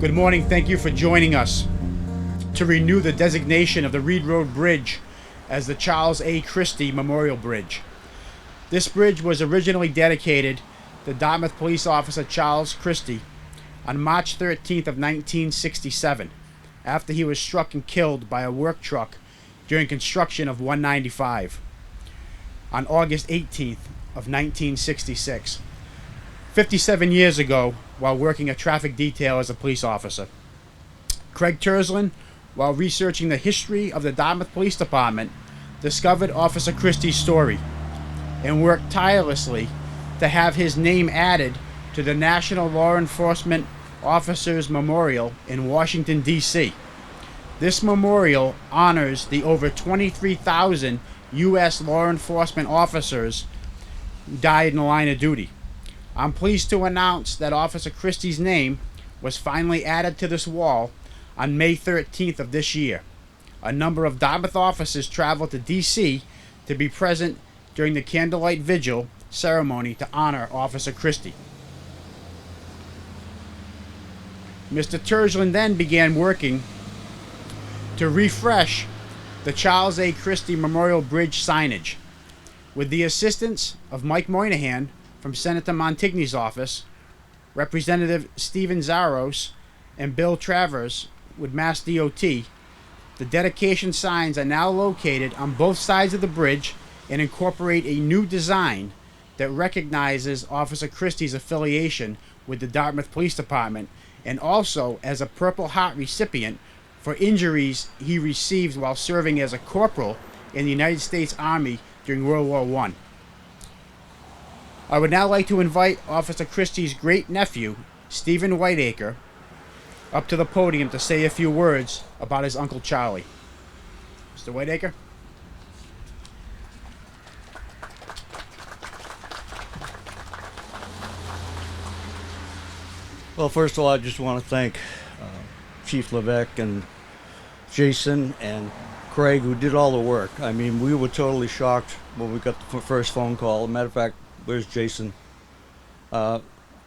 Good morning. Thank you for joining us to renew the designation of the Reed Road Bridge as the Charles A. Christie Memorial Bridge. This bridge was originally dedicated to Dartmouth Police Officer Charles Christie on March 13th of 1967, after he was struck and killed by a work truck during construction of 195 on August 18th of 1966. 57 years ago, while working a traffic detail as a police officer. Craig Tersland, while researching the history of the Dartmouth Police Department, discovered Officer Christie's story and worked tirelessly to have his name added to the National Law Enforcement Officers Memorial in Washington, D.C. This memorial honors the over 23,000 U.S. law enforcement officers who died in the line of duty. I'm pleased to announce that Officer Christie's name was finally added to this wall on May 13th of this year. A number of Dartmouth officers traveled to D.C. to be present during the candlelight vigil ceremony to honor Officer Christie. Mr. Tersland then began working to refresh the Charles A. Christie Memorial Bridge signage. With the assistance of Mike Moynihan from Senator Montigny's office, Representative Stephen Zaros, and Bill Travers with Mass DOT, the dedication signs are now located on both sides of the bridge and incorporate a new design that recognizes Officer Christie's affiliation with the Dartmouth Police Department, and also as a Purple Heart recipient for injuries he received while serving as a corporal in the United States Army during World War I. I would now like to invite Officer Christie's great-nephew, Stephen Whiteacre, up to the podium to say a few words about his Uncle Charlie. Mr. Whiteacre? Well, first of all, I just want to thank Chief Levesque and Jason and Craig, who did all the work. I mean, we were totally shocked when we got the first phone call. Matter of fact, where's Jason? I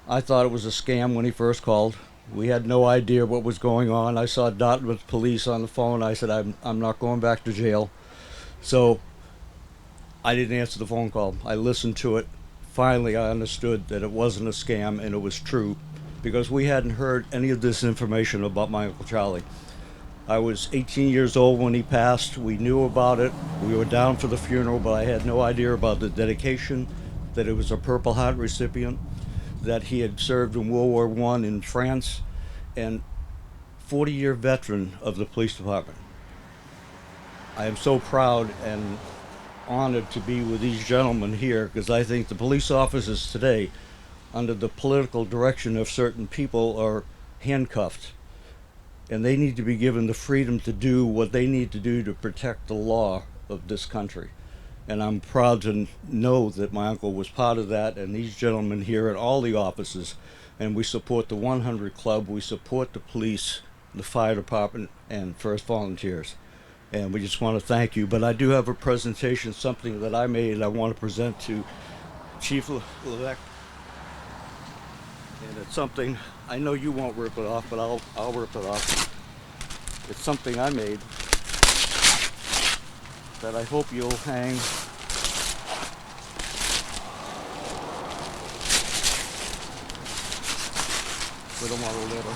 thought it was a scam when he first called. We had no idea what was going on. I saw Dartmouth police on the phone. I said, I'm not going back to jail. So I didn't answer the phone call. I listened to it. Finally, I understood that it wasn't a scam and it was true, because we hadn't heard any of this information about my Uncle Charlie. I was 18 years old when he passed. We knew about it. We were down for the funeral, but I had no idea about the dedication, that it was a Purple Heart recipient, that he had served in World War I in France, and 40-year veteran of the police department. I am so proud and honored to be with these gentlemen here, because I think the police officers today, under the political direction of certain people, are handcuffed, and they need to be given the freedom to do what they need to do to protect the law of this country. And I'm proud to know that my uncle was part of that, and these gentlemen here at all the offices. And we support the 100 Club, we support the police, the fire department, and first volunteers. And we just want to thank you. But I do have a presentation, something that I made, I want to present to Chief Levesque. And it's something, I know you won't rip it off, but I'll rip it off. It's something I made that I hope you'll hang with them on a little.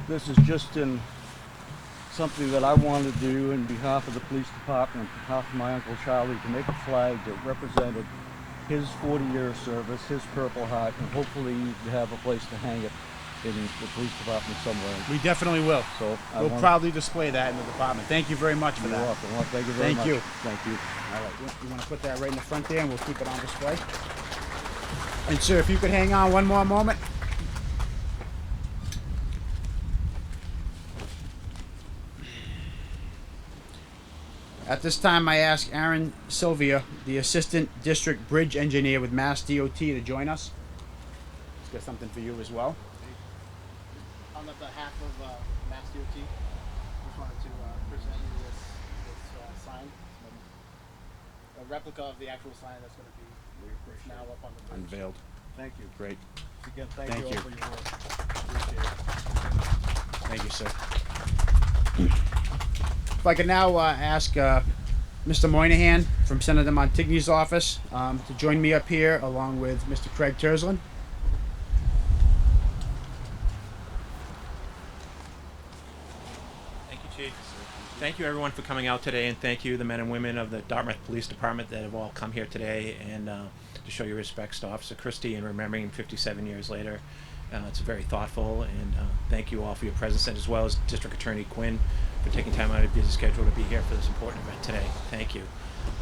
This is just in something that I wanted to do in behalf of the police department, on behalf of my Uncle Charlie, to make a flag that represented his 40-year service, his Purple Heart, and hopefully you have a place to hang it in the police department somewhere. We definitely will. So we'll proudly display that in the department. Thank you very much for that. You're welcome. Well, thank you very much. Thank you. Thank you. All right, you want to put that right in the front there, and we'll keep it on display. And sir, if you could hang on one more moment. At this time, I ask Aaron Sylvia, the Assistant District Bridge Engineer with Mass DOT, to join us. He's got something for you as well. On behalf of Mass DOT, just wanted to present you this sign, a replica of the actual sign that's going to be now up on the bridge. Unveiled. Thank you. Great. Again, thank Thank you you. all for your work. Appreciate it. Thank you, sir. If I could now ask Mr. Moynihan from Senator Montigny's office to join me up here along with Mr. Craig Terslin. Thank you, Chief. Thank you, everyone, for coming out today, and thank you, the men and women of the Dartmouth Police Department that have all come here today and to show your respects to Officer Christie and remembering him 57 years later. It's very thoughtful, and thank you all for your presence, and as well as District Attorney Quinn for taking time out of your busy schedule to be here for this important event today. Thank you.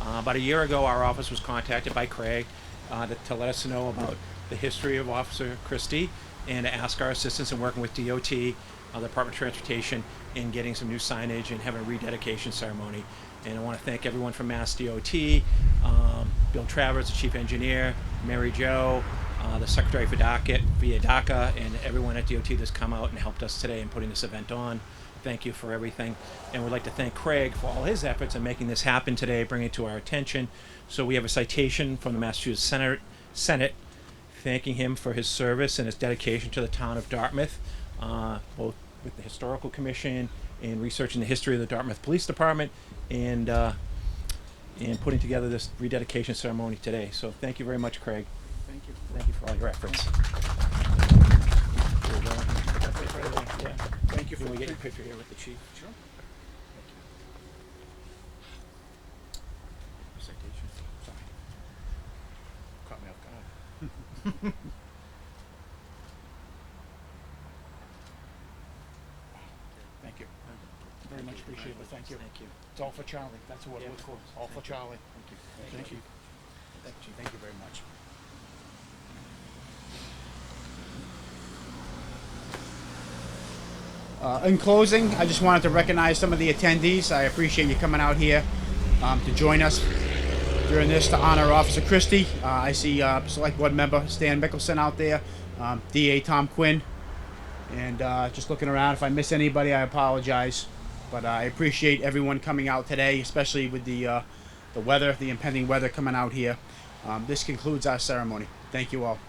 About a year ago, our office was contacted by Craig to let us know about the history of Officer Christie and to ask our assistance in working with DOT, the Department of Transportation, in getting some new signage and having a rededication ceremony. And I want to thank everyone from Mass DOT, Bill Travers, the Chief Engineer, Mary Jo, the Secretary for DACA, and everyone at DOT that's come out and helped us today in putting this event on. Thank you for everything. And we'd like to thank Craig for all his efforts in making this happen today, bringing it to our attention. So we have a citation from the Massachusetts Senate thanking him for his service and his dedication to the town of Dartmouth, both with the Historical Commission and researching the history of the Dartmouth Police Department and putting together this rededication ceremony today. So thank you very much, Craig. Thank you. Thank you for all your efforts. Yeah. Thank you for Can we get your picture here with the chief? Sure. Citation. Sorry. Caught me off guard. Thank you. Very much appreciated. Thank you. Thank you. It's all for Charlie. That's what it was for. All for Charlie. Thank you. Thank you. Thank you very much. In closing, I just wanted to recognize some of the attendees. I appreciate you coming out here to join us during this to honor Officer Christie. I see Select Board Member Stan Mickelson out there, DA Tom Quinn, and just looking around. If I miss anybody, I apologize. But I appreciate everyone coming out today, especially with the weather, the impending weather coming out here. This concludes our ceremony. Thank you all.